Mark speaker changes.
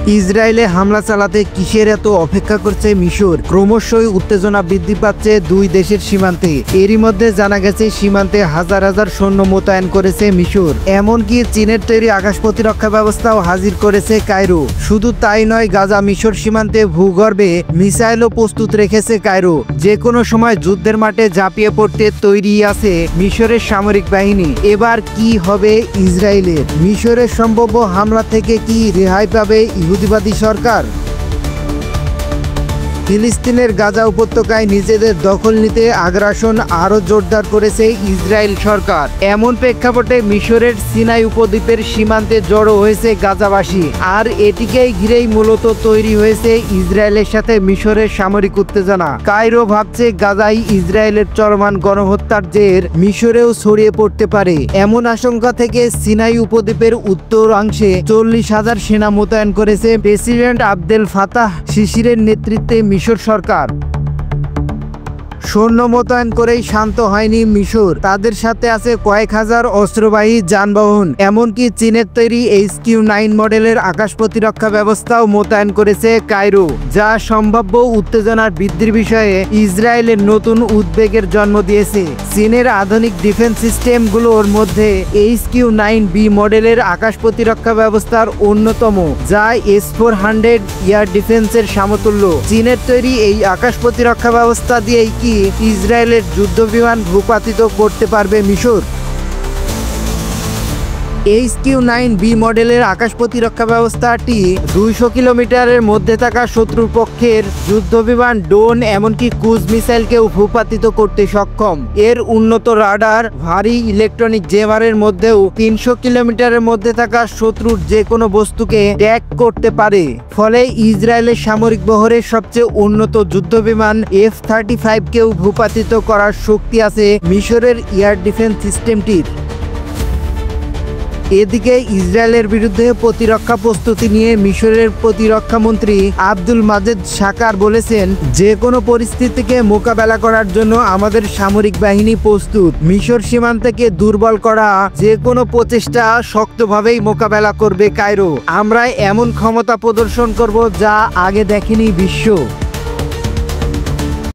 Speaker 1: ইসরায়েলে হামলা চালাতে কিসের এত অপেক্ষা করছে মিশর? ক্রমশই উত্তেজনা বৃদ্ধি পাচ্ছে দুই দেশের সীমান্তে। এরই মধ্যে জানা গেছে সীমান্তে হাজার হাজার সৈন্য মোতায়েন করেছে মিশর। এমনকি চীনের তৈরি আকাশ প্রতিরক্ষা ব্যবস্থাও হাজির করেছে কায়রো। শুধু তাই নয়, গাজা মিশর সীমান্তে ভূগর্ভে মিসাইলও প্রস্তুত রেখেছে কায়রো। যে কোনো সময় যুদ্ধের মাঠে ঝাঁপিয়ে পড়তে তৈরি আছে মিশরের সামরিক বাহিনী। এবার কি হবে ইসরায়েলের? মিশরের সম্ভাব্য হামলা থেকে কি রেহাই পাবে ইহুদিবাদী সরকার? ফিলিস্তিনের গাজা উপত্যকায় নিজেদের দখল নিতে আগ্রাসন আরও জোরদার করেছে ইসরায়েল সরকার। এমন প্রেক্ষাপটে মিশরের সিনাই উপদ্বীপের সীমান্তে জড়ো হয়েছে গাজাবাসী। আর এটিকেই ঘিরেই মূলত তৈরি হয়েছে ইসরায়েলের সাথে মিশরের সামরিক উত্তেজনা। কায়রো ভাবছে গাজায় ইসরায়েলের চলমান গণহত্যার জের মিশরেও ছড়িয়ে পড়তে পারে। এমন আশঙ্কা থেকে সিনাই উপদ্বীপের উত্তরাংশে 40,000 সেনা মোতায়েন করেছে প্রেসিডেন্ট আবদেল ফাতাহ সিসির নেতৃত্বে মিশর সরকার। সৈন্য মোতায়েন করেই শান্ত হয়নি মিশর। তাদের সাথে আছে কয়েক হাজার অস্ত্রবাহী যানবাহন। এমনকি চীনের তৈরি HQ-9 মডেলের আকাশ প্রতিরক্ষা ব্যবস্থাও মোতায়েন করেছে কায়রো, যা সম্ভাব্য উত্তেজনার বৃদ্ধির বিষয়ে ইসরায়েলের নতুন উদ্বেগের জন্ম দিয়েছে। চীনের আধুনিক ডিফেন্স সিস্টেমগুলোর মধ্যে HQ-9B মডেলের আকাশ প্রতিরক্ষা ব্যবস্থার অন্যতম, যা S-400 এয়ার ডিফেন্সের সমতুল্য। চীনের তৈরি এই আকাশ প্রতিরক্ষা ব্যবস্থা দিয়েই কি ইসরায়েলের যুদ্ধবিমান ভূপাতিত করতে পারবে মিশর? HQ-9B মডেলের আকাশ প্রতিরক্ষা ব্যবস্থাটি 200 কিলোমিটারের মধ্যে থাকা শত্রুর পক্ষের যুদ্ধবিমান, ড্রোন, এমনকি ক্রুজ মিসাইলকেও ভূপাতিত করতে সক্ষম। এর উন্নত রাডার, ভারী ইলেকট্রনিক জেমারের মধ্যেও 300 কিলোমিটারের মধ্যে থাকা শত্রুর যে কোনো বস্তুকে ট্যাগ করতে পারে। ফলে ইসরায়েলের সামরিক বহরের সবচেয়ে উন্নত যুদ্ধবিমান F-35কেও ভূপাতিত করার শক্তি আছে মিশরের এয়ার ডিফেন্স সিস্টেমটির। এদিকে ইসরায়েলের বিরুদ্ধে প্রতিরক্ষা প্রস্তুতি নিয়ে মিশরের প্রতিরক্ষা মন্ত্রী আব্দুল মাজেদ সাকার বলেছেন, যে কোনো পরিস্থিতিকে মোকাবেলা করার জন্য আমাদের সামরিক বাহিনী প্রস্তুত। মিশর সীমান্তকে দুর্বল করা যে কোনো প্রচেষ্টা শক্তভাবেই মোকাবেলা করবে কায়রো। আমরা এমন ক্ষমতা প্রদর্শন করব যা আগে দেখেনি বিশ্ব।